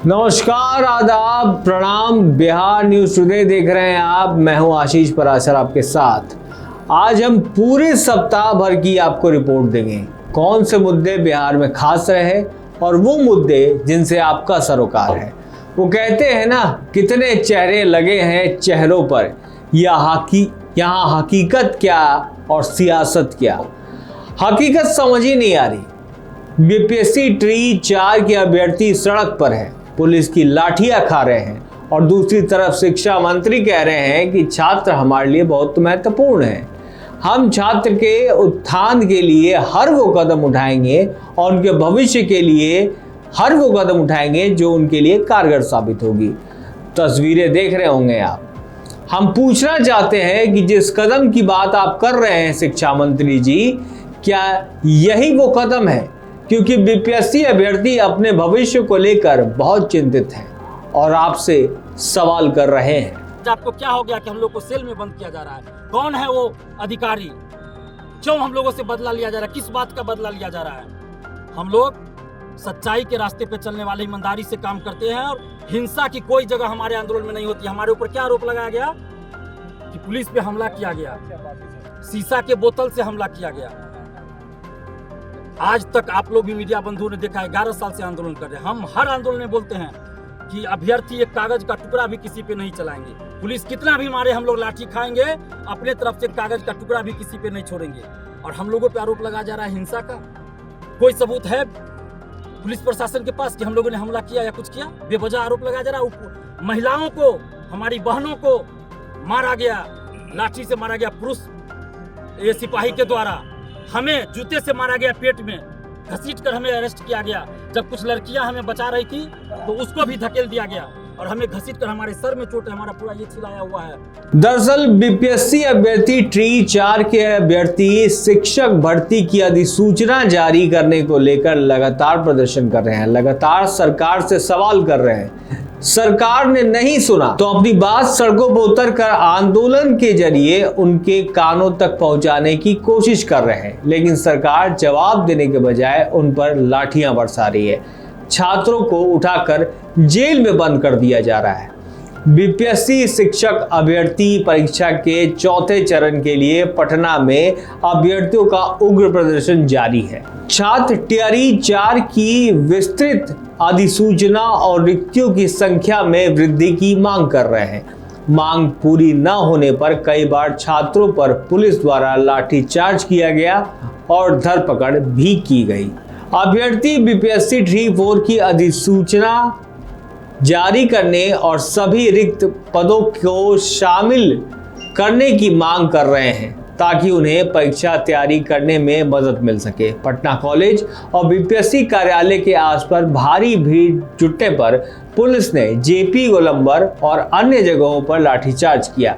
नमस्कार, आदाब, प्रणाम। बिहार न्यूज टुडे देख रहे हैं आप। मैं हूं आशीष पराशर आपके साथ। आज हम पूरे सप्ताह भर की आपको रिपोर्ट देंगे। कौन से मुद्दे बिहार में खास रहे और वो मुद्दे जिनसे आपका सरोकार है। वो कहते हैं ना, कितने चेहरे लगे हैं चेहरों पर, यहाँ हकीकत क्या और सियासत क्या। हकीकत समझ ही नहीं आ रही। बीपीएससी ट्री 4 के अभ्यर्थी सड़क पर है, पुलिस की लाठियां खा रहे हैं और दूसरी तरफ शिक्षा मंत्री कह रहे हैं कि छात्र हमारे लिए बहुत महत्वपूर्ण है। हम छात्र के उत्थान के लिए हर वो कदम उठाएंगे और उनके भविष्य के लिए हर वो कदम उठाएंगे जो उनके लिए कारगर साबित होगी। तस्वीरें देख रहे होंगे आप। हम पूछना चाहते हैं कि जिस कदम की बात आप कर रहे हैं शिक्षा मंत्री जी, क्या यही वो कदम है? क्योंकि बीपीएससी अभ्यर्थी अपने भविष्य को लेकर बहुत चिंतित हैं और आपसे सवाल कर रहे हैं। आपको क्या हो गया कि हम लोग को सेल में बंद किया जा रहा है? कौन है वो अधिकारी? क्यों हम लोगों से बदला लिया जा रहा है? किस बात का बदला लिया जा रहा है? हम लोग सच्चाई के रास्ते पे चलने वाले, ईमानदारी से काम करते हैं और हिंसा की कोई जगह हमारे आंदोलन में नहीं होती। हमारे ऊपर क्या आरोप लगाया गया कि पुलिस पे हमला किया गया, शीशा के बोतल से हमला किया गया। आज तक आप लोग भी मीडिया बंधुओं ने देखा है, 11 साल से आंदोलन कर रहे हैं। हम हर आंदोलन में बोलते हैं कि अभ्यर्थी एक कागज का टुकड़ा भी किसी पे नहीं चलाएंगे। पुलिस कितना भी मारे, हम लोग लाठी खाएंगे, अपने तरफ से कागज का टुकड़ा भी किसी पे नहीं छोड़ेंगे। और हम लोगों पे आरोप लगाया जा रहा है हिंसा का। कोई सबूत है पुलिस प्रशासन के पास कि हम लोगों ने हमला किया या कुछ किया? बेवजह आरोप लगाया जा रहा है। महिलाओं को, हमारी बहनों को मारा गया, लाठी से मारा गया, पुरुष ये सिपाही के द्वारा। हमें जूते से मारा गया, पेट में घसीट कर हमें अरेस्ट किया गया। जब कुछ लड़कियां हमें बचा रही थी तो उसको भी धकेल दिया गया और हमें घसीट कर, हमारे सर में चोट है, हमारा पूरा ये छिलाया हुआ है। दरअसल बीपीएससी अभ्यर्थी ट्री 4 के अभ्यर्थी शिक्षक भर्ती की अधिसूचना जारी करने को लेकर लगातार प्रदर्शन कर रहे हैं, लगातार सरकार से सवाल कर रहे हैं। सरकार ने नहीं सुना तो अपनी बात सड़कों पर उतर कर आंदोलन के जरिए उनके कानों तक पहुंचाने की कोशिश कर रहे हैं, लेकिन सरकार जवाब देने के बजाय उन पर लाठियां बरसा रही है। छात्रों को उठाकर जेल में बंद कर दिया जा रहा है। बीपीएससी शिक्षक अभ्यर्थी परीक्षा के 4थे चरण के लिए पटना में अभ्यर्थियों का उग्र प्रदर्शन जारी है। छात्र टियरी 4 की विस्तृत अधिसूचना और रिक्तियों की संख्या में वृद्धि की मांग कर रहे हैं। मांग पूरी न होने पर कई बार छात्रों पर पुलिस द्वारा लाठीचार्ज किया गया और धरपकड़ भी की गई। अभ्यर्थी बीपीएससी ट्री 4 की अधिसूचना जारी करने और सभी रिक्त पदों को शामिल करने की मांग कर रहे हैं ताकि उन्हें परीक्षा तैयारी करने में मदद मिल सके। पटना कॉलेज और बीपीएससी कार्यालय के आसपास भारी भीड़ जुटने पर पुलिस ने जेपी गोलंबर और अन्य जगहों पर लाठीचार्ज किया।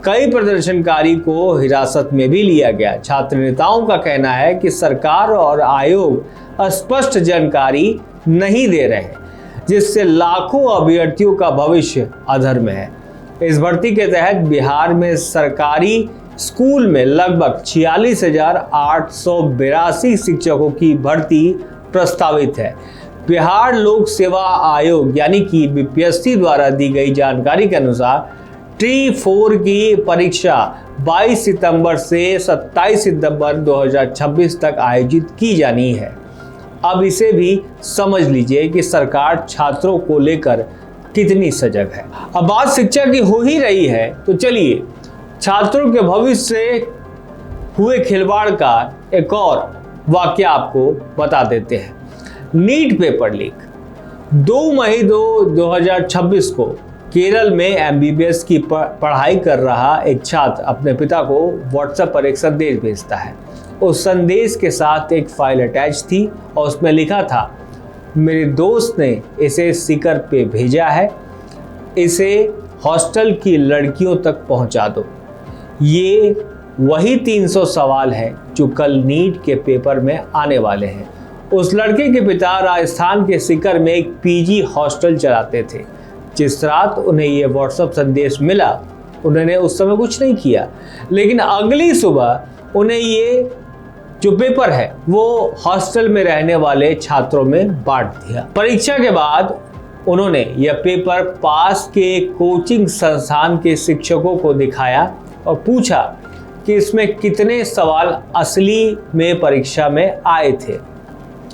कई प्रदर्शनकारी को हिरासत में भी लिया गया। छात्र नेताओं का कहना है कि सरकार और आयोग स्पष्ट जानकारी नहीं दे रहे, जिससे लाखों अभ्यर्थियों का भविष्य अधर में है। इस भर्ती के तहत बिहार में सरकारी स्कूल में लगभग 46,882 शिक्षकों की भर्ती प्रस्तावित है। बिहार लोक सेवा आयोग यानी कि बीपीएससी द्वारा दी गई जानकारी के अनुसार ट्री 4 की परीक्षा 22 सितंबर से 27 सितंबर 2026 तक आयोजित की जानी है। अब इसे भी समझ लीजिए कि सरकार छात्रों को लेकर कितनी सजग है। अब बात शिक्षा की हो ही रही है तो चलिए छात्रों के भविष्य से हुए खिलवाड़ का एक और वाकया आपको बता देते हैं। NEET paper leak. 2 मई 2026 को केरल में एमबीबीएस की पढ़ाई कर रहा एक छात्र अपने पिता को व्हाट्सएप पर एक संदेश भेजता है। उस संदेश के साथ एक फाइल अटैच थी और उसमें लिखा था, मेरे दोस्त ने इसे स्टिकर पे भेजा है, इसे हॉस्टल की लड़कियों तक पहुंचा दो। ये वही 300 सवाल हैं जो कल नीट के पेपर में आने वाले हैं। उस लड़के के पिता राजस्थान के सीकर में एक पीजी हॉस्टल चलाते थे। जिस रात उन्हें यह व्हाट्सएप संदेश मिला, उन्होंने उस समय कुछ नहीं किया, लेकिन अगली सुबह उन्हें ये जो पेपर है वो हॉस्टल में रहने वाले छात्रों में बांट दिया। परीक्षा के बाद उन्होंने यह पेपर पास के कोचिंग संस्थान के शिक्षकों को दिखाया और पूछा कि इसमें कितने सवाल असली में परीक्षा में आए थे।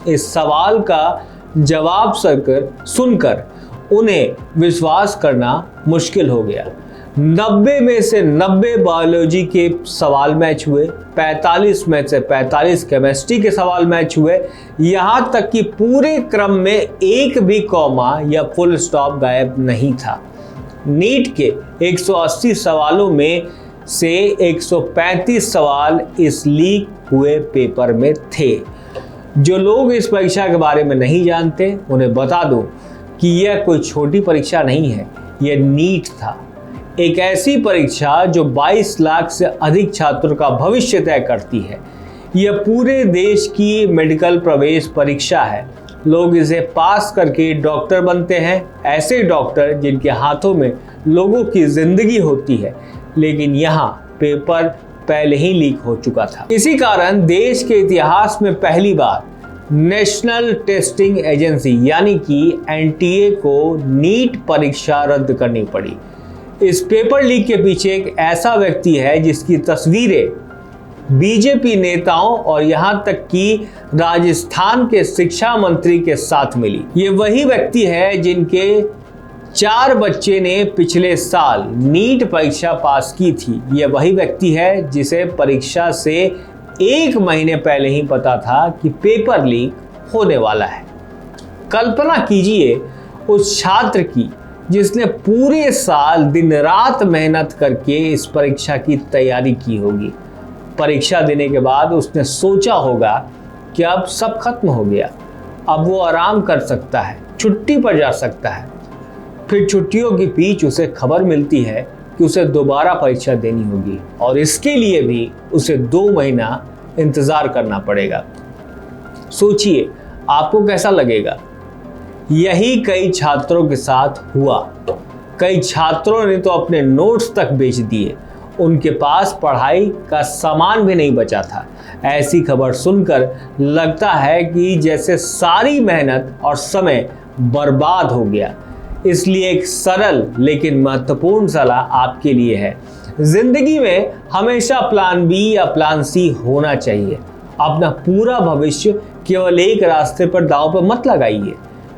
इस सवाल का जवाब सुनकर उन्हें विश्वास करना मुश्किल हो गया। 90 में से 90 बायोलॉजी के सवाल मैच हुए, 45 में से 45 केमिस्ट्री के सवाल मैच हुए, यहाँ तक कि पूरे क्रम में एक भी कॉमा या फुल स्टॉप गायब नहीं था। नीट के 180 सवालों में से 135 सवाल इस लीक हुए पेपर में थे। जो लोग इस परीक्षा के बारे में नहीं जानते उन्हें बता दूं कि यह कोई छोटी परीक्षा नहीं है, यह नीट था। एक ऐसी परीक्षा जो 22 लाख से अधिक छात्रों का भविष्य तय करती है। यह पूरे देश की मेडिकल प्रवेश परीक्षा है। लोग इसे पास करके डॉक्टर बनते हैं, ऐसे डॉक्टर जिनके हाथों में लोगों की जिंदगी होती है। लेकिन यहाँ पेपर पहले ही लीक हो चुका था। इसी कारण देश के इतिहास में पहली बार नेशनल टेस्टिंग एजेंसी यानी कि एनटीए को नीट परीक्षा रद्द करनी पड़ी। इस पेपर लीक के पीछे एक ऐसा व्यक्ति है जिसकी तस्वीरें बीजेपी नेताओं और यहां तक कि राजस्थान के शिक्षा मंत्री के साथ मिली। ये वही व्यक्ति है जिनके 4 बच्चे ने पिछले साल नीट परीक्षा पास की थी। यह वही व्यक्ति है जिसे परीक्षा से 1 महीने पहले ही पता था कि पेपर लीक होने वाला है। कल्पना कीजिए उस छात्र की जिसने पूरे साल दिन रात मेहनत करके इस परीक्षा की तैयारी की होगी। परीक्षा देने के बाद उसने सोचा होगा कि अब सब खत्म हो गया, अब वो आराम कर सकता है, छुट्टी पर जा सकता है। फिर छुट्टियों के बीच उसे खबर मिलती है कि उसे दोबारा परीक्षा देनी होगी और इसके लिए भी उसे 2 महीना इंतजार करना पड़ेगा। सोचिए आपको कैसा लगेगा। यही कई छात्रों के साथ हुआ। कई छात्रों ने तो अपने नोट्स तक बेच दिए, उनके पास पढ़ाई का सामान भी नहीं बचा था। ऐसी खबर सुनकर लगता है कि जैसे सारी मेहनत और समय बर्बाद हो गया। इसलिए एक सरल लेकिन महत्वपूर्ण सलाह आपके लिए है। जिंदगी में हमेशा प्लान बी या प्लान सी होना चाहिए। अपना पूरा भविष्य केवल एक रास्ते पर दांव पर मत लगाइए।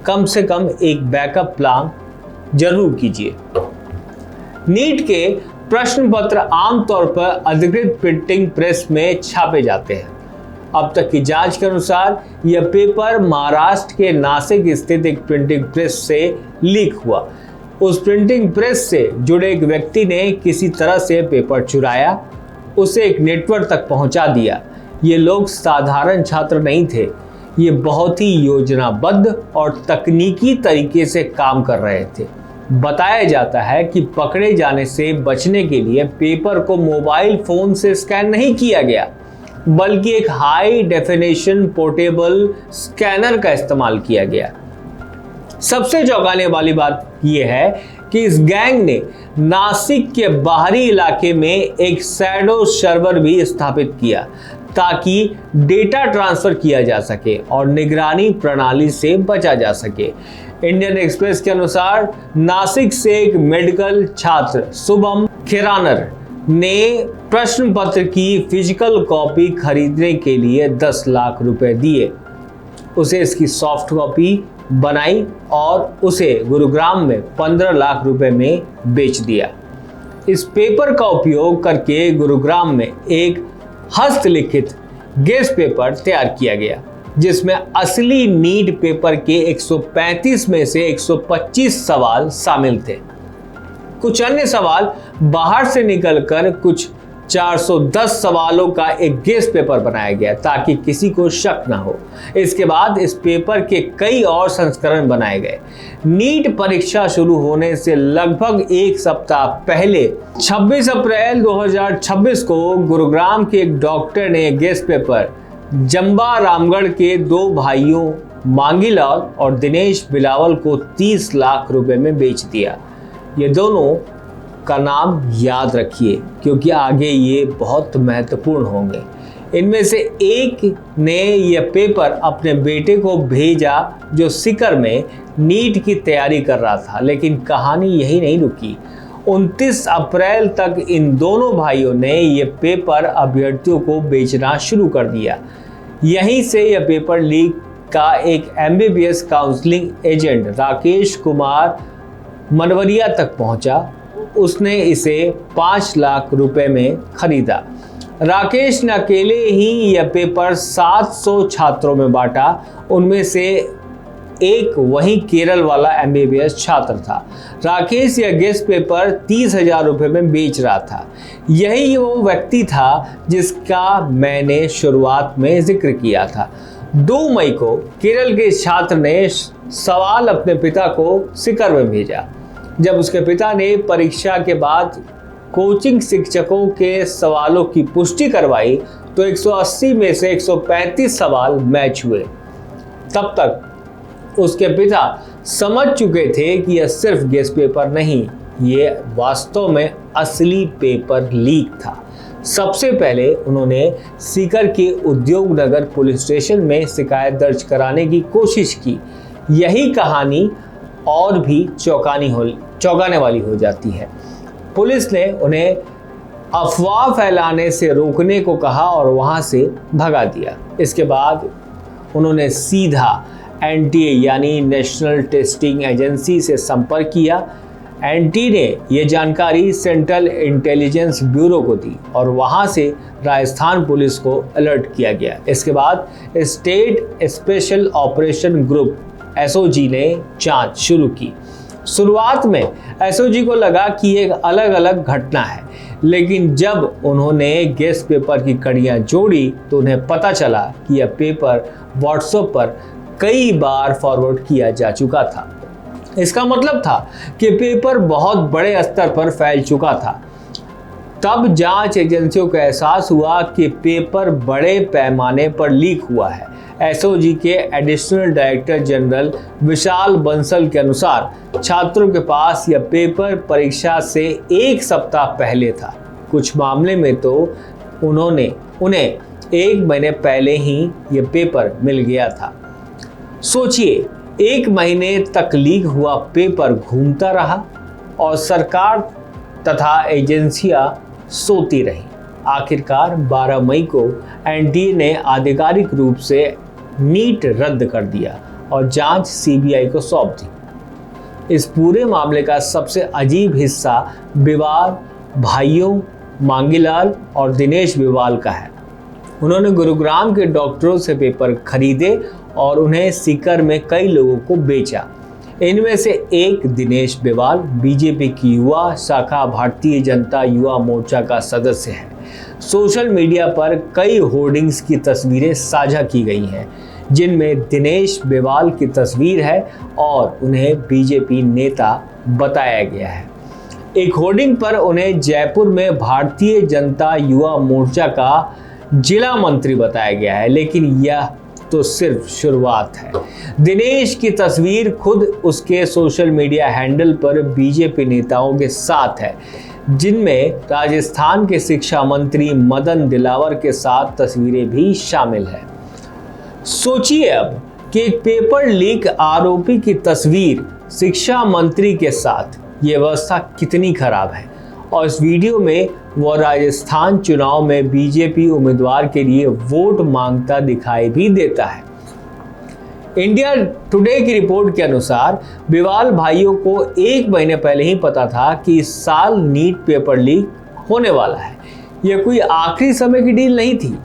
कम से कम एक बैकअप प्लान जरूर कीजिए। नीट के प्रश्न पत्र आमतौर पर अधिकृत प्रिंटिंग प्रेस में छापे जाते हैं। अब तक की जांच के अनुसार यह पेपर महाराष्ट्र के नासिक स्थित एक प्रिंटिंग प्रेस से लीक हुआ। उस प्रिंटिंग प्रेस से जुड़े एक व्यक्ति ने किसी तरह से पेपर चुराया, उसे एक नेटवर्क तक पहुंचा दिया। ये लोग साधारण छात्र नहीं थे, ये बहुत ही योजनाबद्ध और तकनीकी तरीके से काम कर रहे थे। बताया जाता है कि पकड़े जाने से बचने के लिए पेपर को मोबाइल फोन से स्कैन नहीं किया गया, बल्कि एक हाई डेफिनेशन पोर्टेबल स्कैनर का इस्तेमाल किया गया। सबसे चौंकाने वाली बात यह है कि इस गैंग ने नासिक के बाहरी इलाके में एक शैडो सर्वर भी स्थापित किया ताकि डेटा ट्रांसफर किया जा सके और निगरानी प्रणाली से बचा जा सके। इंडियन एक्सप्रेस के अनुसार नासिक से एक मेडिकल छात्र शुभम खिरानर ने प्रश्न पत्र की फिजिकल कॉपी खरीदने के लिए 10 लाख रुपए दिए। उसे इसकी सॉफ्ट कॉपी बनाई और उसे गुरुग्राम में 15 लाख रुपए में बेच दिया। इस पेपर का उपयोग करके गुरुग्राम में एक हस्तलिखित गेस्ट पेपर तैयार किया गया, जिसमें असली नीट पेपर के 135 में से 125 सवाल शामिल थे। कुछ अन्य सवाल बाहर से निकलकर कुछ 410 सवालों का एक गेस्ट पेपर बनाया गया ताकि किसी को शक न हो। इसके बाद इस पेपर के कई और संस्करण बनाए गए। नीट परीक्षा शुरू होने से लगभग 1 सप्ताह पहले 26 अप्रैल 2026 को गुरुग्राम के एक डॉक्टर ने गेस्ट पेपर जंबा रामगढ़ के 2 भाइयों मांगीलाल और दिनेश बिलावल को 30 लाख रुपए में बेच दिया। ये दोनों का नाम याद रखिए क्योंकि आगे ये बहुत महत्वपूर्ण होंगे। इनमें से एक ने यह पेपर अपने बेटे को भेजा जो सीकर में नीट की तैयारी कर रहा था। लेकिन कहानी यही नहीं रुकी। 29 अप्रैल तक इन दोनों भाइयों ने यह पेपर अभ्यर्थियों को बेचना शुरू कर दिया। यहीं से यह पेपर लीक का एक MBBS counselling agent Rakesh Kumar Manwaria तक पहुंचा। उसने इसे 5 लाख रुपए में खरीदा। राकेश ने अकेले ही यह पेपर 700 छात्रों में बांटा। उनमें से एक वही केरल वाला MBBS छात्र था। राकेश यह गेस्ट पेपर 30,000 रुपये में बेच रहा था। यही वो व्यक्ति था जिसका मैंने शुरुआत में जिक्र किया था। 2 मई को केरल के छात्र ने सवाल अपने पिता को सीकर में भेजा। जब उसके पिता ने परीक्षा के बाद कोचिंग शिक्षकों के सवालों की पुष्टि करवाई तो 180 में से 135 सवाल मैच हुए। तब तक उसके पिता समझ चुके थे कि यह सिर्फ गेस्ट पेपर नहीं, ये वास्तव में असली पेपर लीक था। सबसे पहले उन्होंने सीकर के उद्योग नगर पुलिस स्टेशन में शिकायत दर्ज कराने की कोशिश की। यही कहानी और भी चौंकाने वाली हो जाती है। पुलिस ने उन्हें अफवाह फैलाने से रोकने को कहा और वहां से भगा दिया। इसके बाद उन्होंने सीधा NTA यानी नेशनल टेस्टिंग एजेंसी से संपर्क किया। NTA ने यह जानकारी सेंट्रल इंटेलिजेंस ब्यूरो को दी और वहां से राजस्थान पुलिस को अलर्ट किया गया। इसके बाद state special operation group SOG ने जांच शुरू की। शुरुआत में SOG को लगा कि एक अलग अलग घटना है, लेकिन जब उन्होंने गेस्ट पेपर की कड़ियां जोड़ी तो उन्हें पता चला कि यह पेपर WhatsApp पर कई बार फॉरवर्ड किया जा चुका था। इसका मतलब था कि पेपर बहुत बड़े स्तर पर फैल चुका था। तब जांच एजेंसियों को एहसास हुआ कि पेपर बड़े पैमाने पर लीक हुआ है। SOG के एडिशनल डायरेक्टर जनरल विशाल बंसल के अनुसार छात्रों के पास यह पेपर परीक्षा से 1 सप्ताह पहले था। कुछ मामले में तो उन्हें 1 महीने पहले ही यह पेपर मिल गया था। सोचिए, 1 महीने तक लीक हुआ पेपर घूमता रहा और सरकार तथा एजेंसियां सोती रही। आखिरकार 12 मई को NTA ने आधिकारिक रूप से नीट रद्द कर दिया और जांच CBI को सौंप दी। इस पूरे मामले का सबसे अजीब हिस्सा बिवाल भाइयों मांगीलाल और दिनेश बिवाल का है। उन्होंने गुरुग्राम के डॉक्टरों से पेपर खरीदे और उन्हें सीकर में कई लोगों को बेचा। इनमें से एक दिनेश बिवाल BJP की युवा शाखा भारतीय जनता युवा मोर्चा का सदस्य है। सोशल मीडिया पर कई होर्डिंग्स की तस्वीरें साझा की गई हैं जिनमें दिनेश बिवाल की तस्वीर है और उन्हें BJP नेता बताया गया है। एक होर्डिंग पर उन्हें जयपुर में भारतीय जनता युवा मोर्चा का जिला मंत्री बताया गया है, लेकिन यह तो सिर्फ शुरुआत है। दिनेश की तस्वीर खुद उसके सोशल मीडिया हैंडल पर BJP नेताओं के साथ है, जिनमें राजस्थान के शिक्षा मंत्री मदन दिलावर के साथ तस्वीरें भी शामिल हैं। सोचिए अब कि एक पेपर लीक आरोपी की तस्वीर शिक्षा मंत्री के साथ, ये व्यवस्था कितनी खराब है। और इस वीडियो में वो राजस्थान चुनाव में BJP उम्मीदवार के लिए वोट मांगता दिखाई भी देता है। इंडिया टुडे की रिपोर्ट के अनुसार बिवाल भाइयों को 1 महीने पहले ही पता था कि इस साल नीट पेपर लीक होने वाला है। यह कोई आखिरी समय की डील नहीं थी,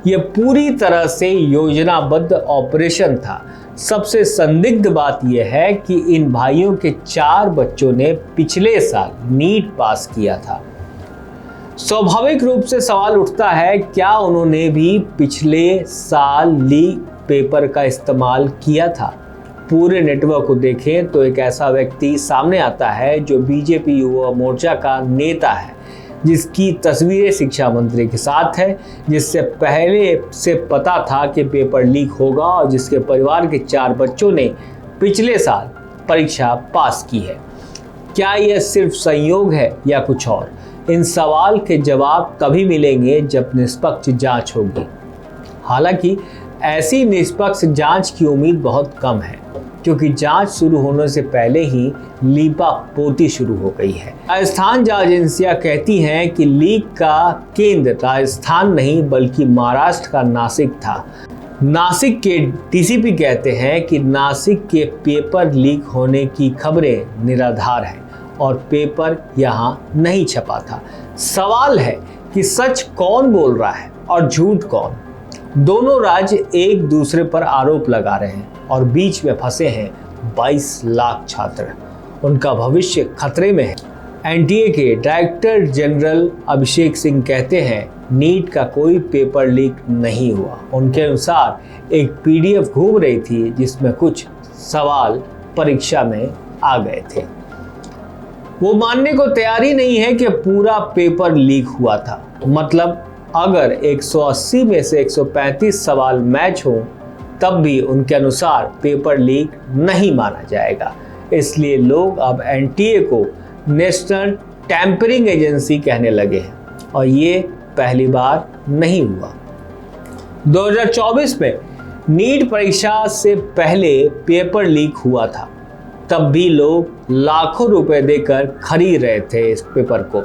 यह पूरी तरह से योजनाबद्ध ऑपरेशन था। सबसे संदिग्ध बात यह है कि इन भाइयों के 4 बच्चों ने पिछले साल नीट पास किया था। स्वाभाविक रूप से सवाल उठता है, क्या उन्होंने भी पिछले साल लीक पेपर का इस्तेमाल किया था? पूरे नेटवर्क को देखें तो एक ऐसा व्यक्ति सामने आता है जो BJP युवा मोर्चा का नेता है, जिसकी तस्वीरें शिक्षा मंत्री के साथ है, जिससे पहले से पता था कि पेपर लीक होगा और जिसके परिवार के 4 बच्चों ने पिछले साल परीक्षा पास की है। क्या यह सिर्फ संयोग है या कुछ और? इन सवाल के जवाब तभी मिलेंगे जब निष्पक्ष जांच होगी। हालांकि ऐसी निष्पक्ष जांच की उम्मीद बहुत कम है, क्योंकि जांच शुरू होने से पहले ही लीपापोती शुरू हो गई है। राजस्थान जांच एजेंसियां कहती हैं कि लीक का केंद्र राजस्थान नहीं बल्कि महाराष्ट्र का नासिक था। नासिक के डीसीपी कहते हैं कि नासिक के पेपर लीक होने की खबरें निराधार हैं और पेपर यहां नहीं छपा था। सवाल है कि सच कौन बोल रहा है और झूठ कौन। दोनों राज्य एक दूसरे पर आरोप लगा रहे हैं और बीच में फंसे हैं 22 लाख छात्र। उनका भविष्य खतरे में है। एनटीए के डायरेक्टर जनरल अभिषेक सिंह कहते हैं नीट का कोई पेपर लीक नहीं हुआ। उनके अनुसार एक पीडीएफ घूम रही थी जिसमें कुछ सवाल परीक्षा में आ गए थे। वो मानने को तैयार ही नहीं है कि पूरा पेपर लीक हुआ था। मतलब अगर 180 में से 135 सवाल मैच हो तब भी उनके अनुसार पेपर लीक नहीं माना जाएगा। इसलिए लोग अब एनटीए को नेशनल टैंपरिंग एजेंसी कहने लगे हैं और ये पहली बार नहीं हुआ। 2024 में नीट परीक्षा से पहले पेपर लीक हुआ था। तब भी लोग लाखों रुपए देकर खरीद रहे थे इस पेपर को।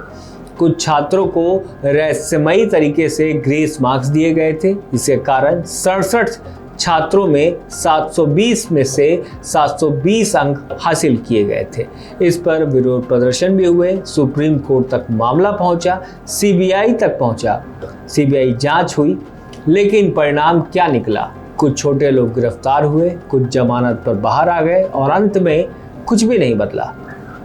कुछ छात्रों को रहस्यमयी तरीके से ग्रेस मार्क्स दिए गए थे, जिसके कारण 67 छात्रों में 720 में से 720 अंक हासिल किए गए थे। इस पर विरोध प्रदर्शन भी हुए। सुप्रीम कोर्ट तक मामला पहुंचा, सीबीआई तक पहुंचा। सीबीआई जांच हुई, लेकिन परिणाम क्या निकला? कुछ छोटे लोग गिरफ्तार हुए, कुछ जमानत पर बाहर आ गए और अंत में कुछ भी नहीं बदला।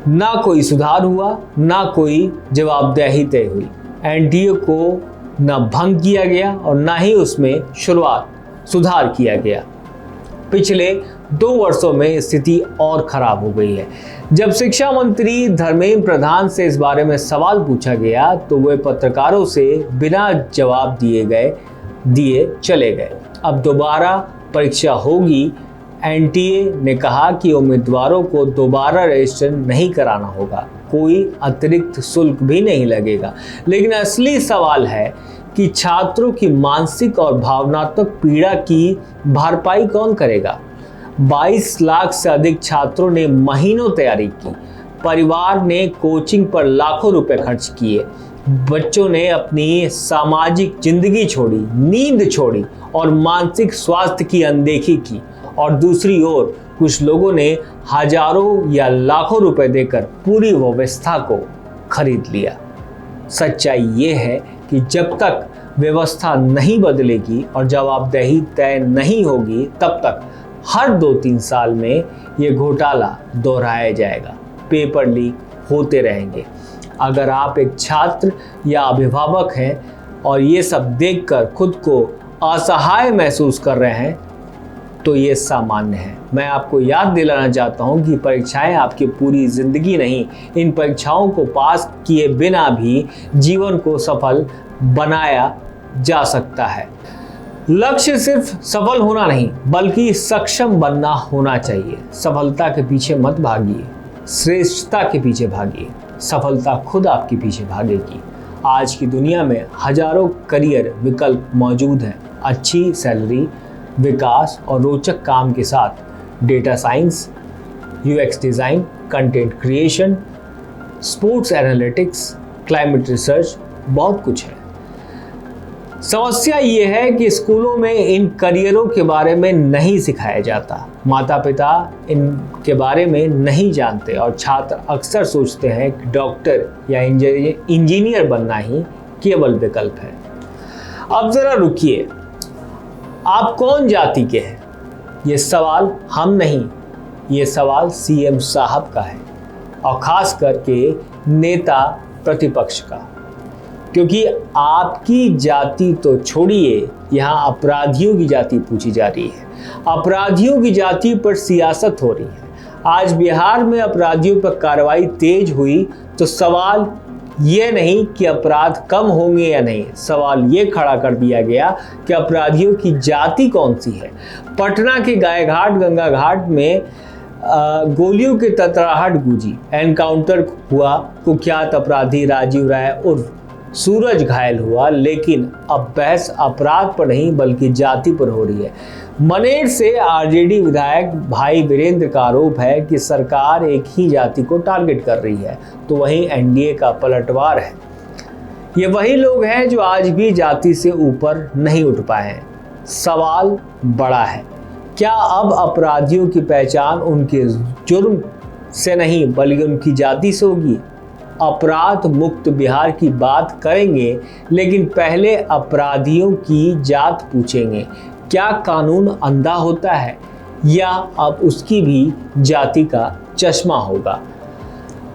ना कोई सुधार हुआ, ना कोई जवाबदेही तय हुई। एनटीए को न भंग किया गया और ना ही उसमें सुधार किया गया। पिछले 2 वर्षों में स्थिति और खराब हो गई है। जब शिक्षा मंत्री धर्मेंद्र प्रधान से इस बारे में सवाल पूछा गया तो वे पत्रकारों से बिना जवाब दिए चले गए। अब दोबारा परीक्षा होगी। एनटीए ने कहा कि उम्मीदवारों को दोबारा रजिस्टर नहीं कराना होगा, कोई अतिरिक्त शुल्क भी नहीं लगेगा। लेकिन असली सवाल है कि छात्रों की मानसिक और भावनात्मक पीड़ा की भरपाई कौन करेगा? 22 लाख से अधिक छात्रों ने महीनों तैयारी की। परिवार ने कोचिंग पर लाखों रुपए खर्च किए। बच्चों ने अपनी सामाजिक जिंदगी छोड़ी, नींद छोड़ी और मानसिक स्वास्थ्य की अनदेखी की। और दूसरी ओर कुछ लोगों ने हजारों या लाखों रुपए देकर पूरी व्यवस्था को खरीद लिया। सच्चाई ये है कि जब तक व्यवस्था नहीं बदलेगी और जवाबदेही तय नहीं होगी, तब तक हर 2-3 साल में ये घोटाला दोहराया जाएगा। पेपर लीक होते रहेंगे। अगर आप एक छात्र या अभिभावक हैं और ये सब देखकर खुद को असहाय महसूस कर रहे हैं तो ये सामान्य है। मैं आपको याद दिलाना चाहता हूँ कि परीक्षाएं आपकी पूरी जिंदगी नहीं। इन परीक्षाओं को पास किए बिना भी जीवन को सफल बनाया जा सकता है। लक्ष्य सिर्फ सफल होना नहीं बल्कि सक्षम बनना होना चाहिए। सफलता के पीछे मत भागिए, श्रेष्ठता के पीछे भागिए। सफलता खुद आपके पीछे भागेगी। आज की दुनिया में हजारों करियर विकल्प मौजूद हैं। अच्छी सैलरी, विकास और रोचक काम के साथ data science, UX design, content creation, sports analytics, climate research, बहुत कुछ है। समस्या ये है कि स्कूलों में इन करियरों के बारे में नहीं सिखाया जाता। माता पिता इनके बारे में नहीं जानते और छात्र अक्सर सोचते हैं कि डॉक्टर या इंजीनियर बनना ही केवल विकल्प है। अब ज़रा रुकिए, आप कौन जाति के हैं? ये सवाल हम नहीं, ये सवाल सीएम साहब का है और खास करके नेता प्रतिपक्ष का। क्योंकि आपकी जाति तो छोड़िए, यहाँ अपराधियों की जाति पूछी जा रही है। अपराधियों की जाति पर सियासत हो रही है। आज बिहार में अपराधियों पर कार्रवाई तेज हुई तो सवाल ये नहीं कि अपराध कम होंगे या नहीं, सवाल ये खड़ा कर दिया गया कि अपराधियों की जाति कौन सी है। पटना के गायघाट गंगा घाट में गोलियों की तड़तड़ाहट गूंजी। एनकाउंटर हुआ। कुख्यात अपराधी राजीव राय उर्फ सूरज घायल हुआ, लेकिन अब बहस अपराध पर नहीं बल्कि जाति पर हो रही है। मनेर से आरजेडी विधायक भाई वीरेंद्र का आरोप है कि सरकार एक ही जाति को टारगेट कर रही है, तो वहीं एनडीए का पलटवार है। ये वही लोग हैं जो आज भी जाति से ऊपर नहीं उठ पाए हैं। सवाल बड़ा है, क्या अब अपराधियों की पहचान उनके जुर्म से नहीं बल्कि उनकी जाति से होगी? अपराध मुक्त बिहार की बात करेंगे, लेकिन पहले अपराधियों की जात पूछेंगे। क्या कानून अंधा होता है या अब उसकी भी जाति का चश्मा होगा?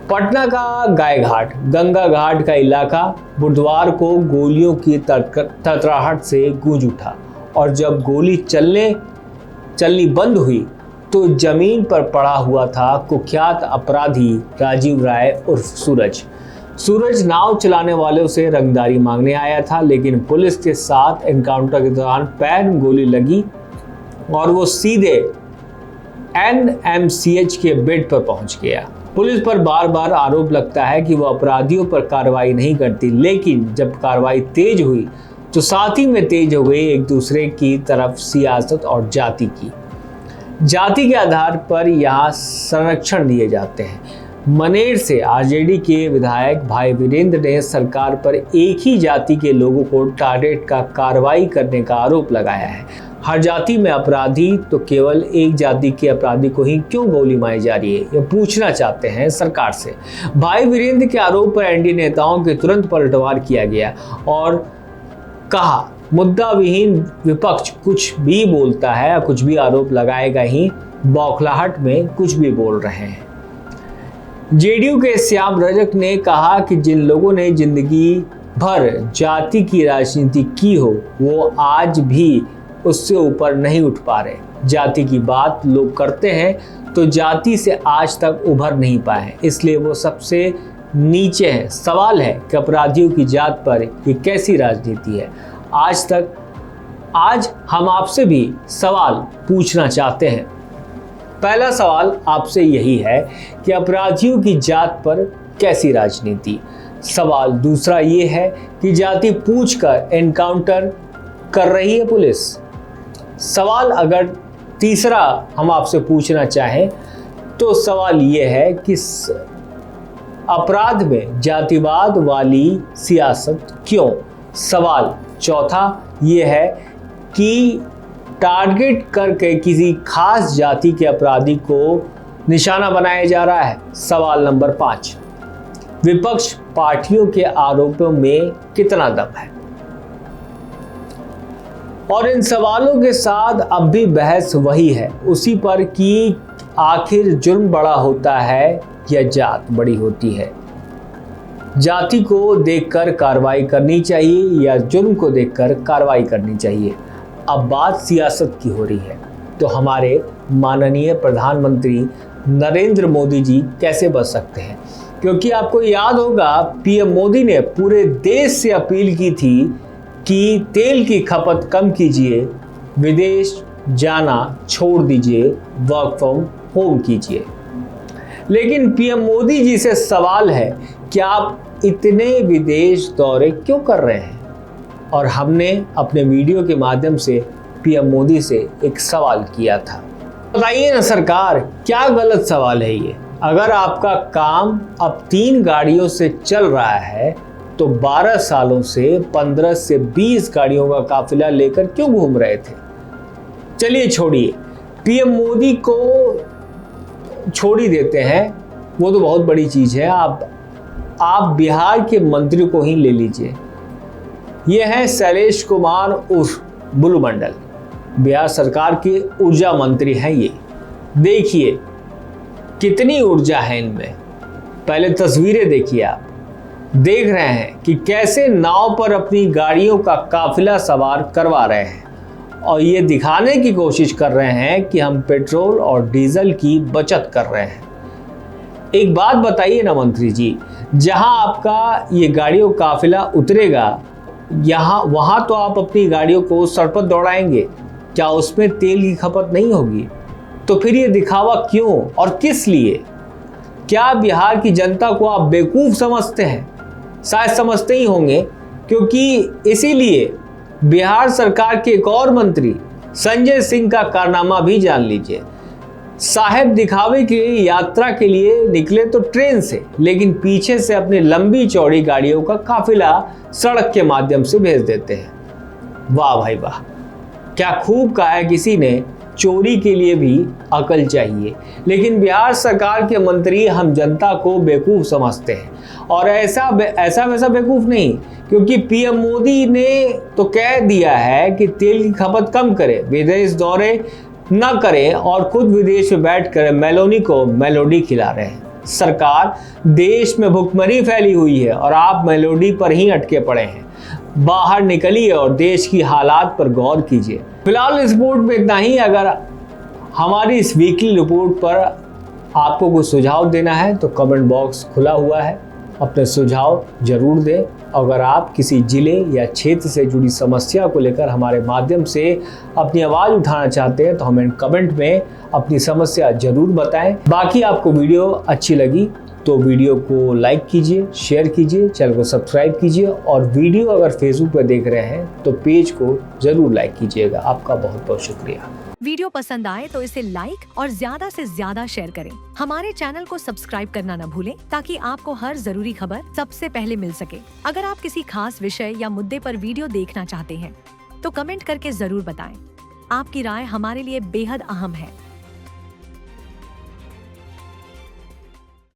पटना का गायघाट गंगा घाट का इलाका बुधवार को गोलियों की तड़तड़ाहट से गूंज उठा और जब गोली चलनी बंद हुई तो जमीन पर पड़ा हुआ था कुख्यात अपराधी राजीव राय उर्फ सूरज नाव चलाने वालों से रंगदारी मांगने आया था, लेकिन पुलिस के साथ एनकाउंटर के दौरान पैर में गोली लगी और वो सीधे एनएमसीएच के बेड पर पहुंच गया। पुलिस पर बार बार आरोप लगता है कि वो अपराधियों पर कार्रवाई नहीं करती, लेकिन जब कार्रवाई तेज हुई तो साथ ही में तेज हो गई एक दूसरे की तरफ सियासत और जाति के आधार पर यहाँ संरक्षण दिए जाते हैं। मनेर से आरजेडी के विधायक भाई वीरेंद्र ने सरकार पर एक ही जाति के लोगों को टारगेट का कार्रवाई करने का आरोप लगाया है। हर जाति में अपराधी, तो केवल एक जाति के अपराधी को ही क्यों गोली मारी जा रही है, ये पूछना चाहते हैं सरकार से। भाई वीरेंद्र के आरोप पर एनडीए नेताओं के तुरंत पलटवार किया गया और कहा मुद्दा विहीन विपक्ष कुछ भी बोलता है, कुछ भी आरोप लगाएगा ही, बौखलाहट में कुछ भी बोल रहे हैं। जेडीयू के श्याम रजक ने कहा कि जिन लोगों ने जिंदगी भर जाति की राजनीति की हो वो आज भी उससे ऊपर नहीं उठ पा रहे। जाति की बात लोग करते हैं तो जाति से आज तक उभर नहीं पाए, इसलिए वो सबसे नीचे है। सवाल है कि अपराधियों की जात पर ये कैसी राजनीति है? आज हम आपसे भी सवाल पूछना चाहते हैं। पहला सवाल आपसे यही है कि अपराधियों की जात पर कैसी राजनीति? सवाल दूसरा ये है कि जाति पूछकर एनकाउंटर कर रही है पुलिस। सवाल अगर तीसरा हम आपसे पूछना चाहें तो सवाल ये है कि अपराध में जातिवाद वाली सियासत क्यों? सवाल चौथा ये है कि टारगेट करके किसी खास जाति के अपराधी को निशाना बनाया जा रहा है। सवाल नंबर 5, विपक्ष पार्टियों के आरोपों में कितना दम है? और इन सवालों के साथ अब भी बहस वही है उसी पर कि आखिर जुर्म बड़ा होता है या जात बड़ी होती है? जाति को देखकर कार्रवाई करनी चाहिए या जुर्म को देखकर कार्रवाई करनी चाहिए? अब बात सियासत की हो रही है तो हमारे माननीय प्रधानमंत्री नरेंद्र मोदी जी कैसे बच सकते हैं? क्योंकि आपको याद होगा पीएम मोदी ने पूरे देश से अपील की थी कि तेल की खपत कम कीजिए, विदेश जाना छोड़ दीजिए, वर्क फ्रॉम होम कीजिए। लेकिन पीएम मोदी जी से सवाल है कि आप इतने विदेश दौरे क्यों कर रहे हैं? और हमने अपने वीडियो के माध्यम से पीएम मोदी से एक सवाल किया था। बताइए ना सरकार, क्या गलत सवाल है ये? अगर आपका काम अब 3 गाड़ियों से चल रहा है तो 12 सालों से 15 से 20 गाड़ियों का काफिला लेकर क्यों घूम रहे थे? चलिए छोड़िए, पीएम मोदी को छोड़ ही देते हैं, वो तो बहुत बड़ी चीज है। आप बिहार के मंत्री को ही ले लीजिए। ये है शैलेश कुमार उर्फ बुलू मंडल, बिहार सरकार के ऊर्जा मंत्री हैं। ये देखिए कितनी ऊर्जा है इनमें। पहले तस्वीरें देखिए, आप देख रहे हैं कि कैसे नाव पर अपनी गाड़ियों का काफिला सवार करवा रहे हैं और ये दिखाने की कोशिश कर रहे हैं कि हम पेट्रोल और डीजल की बचत कर रहे हैं। एक बात बताइए ना मंत्री जी, जहां आपका ये गाड़ियों काफिला उतरेगा वहां तो आप अपनी गाड़ियों को सड़क पर दौड़ाएंगे, क्या उसमें तेल की खपत नहीं होगी? तो फिर ये दिखावा क्यों और किस लिए? क्या बिहार की जनता को आप बेवकूफ समझते हैं? शायद समझते ही होंगे, क्योंकि इसीलिए बिहार सरकार के एक और मंत्री संजय सिंह का कारनामा भी जान लीजिए। साहेब दिखावे के लिए यात्रा के लिए निकले तो ट्रेन से, लेकिन पीछे से अपनी लंबी चौड़ी गाड़ियों का काफिला सड़क के माध्यम से भेज देते हैं। वाह भाई वाह, क्या खूब कहा है किसी ने, चोरी के लिए भी अकल चाहिए। लेकिन बिहार सरकार के मंत्री हम जनता को बेवकूफ़ समझते हैं, और ऐसा वैसा बेवकूफ़ नहीं, क्योंकि पीएम मोदी ने तो कह दिया है कि तेल की खपत कम करें, विदेश दौरे न करें और खुद विदेश में बैठ कर मेलोनी को मेलोडी खिला रहे हैं। सरकार, देश में भुखमरी फैली हुई है और आप मेलोडी पर ही अटके पड़े हैं। बाहर निकलिए और देश की हालात पर गौर कीजिए। फिलहाल इस रिपोर्ट में इतना ही। अगर हमारी इस वीकली रिपोर्ट पर आपको कुछ सुझाव देना है तो कमेंट बॉक्स खुला हुआ है, अपने सुझाव जरूर दें। अगर आप किसी जिले या क्षेत्र से जुड़ी समस्या को लेकर हमारे माध्यम से अपनी आवाज़ उठाना चाहते हैं तो हमें कमेंट में अपनी समस्या जरूर बताएं। बाकी आपको वीडियो अच्छी लगी तो वीडियो को लाइक कीजिए, शेयर कीजिए, चैनल को सब्सक्राइब कीजिए, और वीडियो अगर फेसबुक पर देख रहे हैं तो पेज को जरूर लाइक कीजिएगा। आपका बहुत बहुत शुक्रिया। वीडियो पसंद आए तो इसे लाइक और ज्यादा से ज्यादा शेयर करें। हमारे चैनल को सब्सक्राइब करना न भूलें ताकि आपको हर जरूरी खबर सबसे पहले मिल सके। अगर आप किसी खास विषय या मुद्दे पर वीडियो देखना चाहते हैं तो कमेंट करके जरूर बताएं। आपकी राय हमारे लिए बेहद अहम है।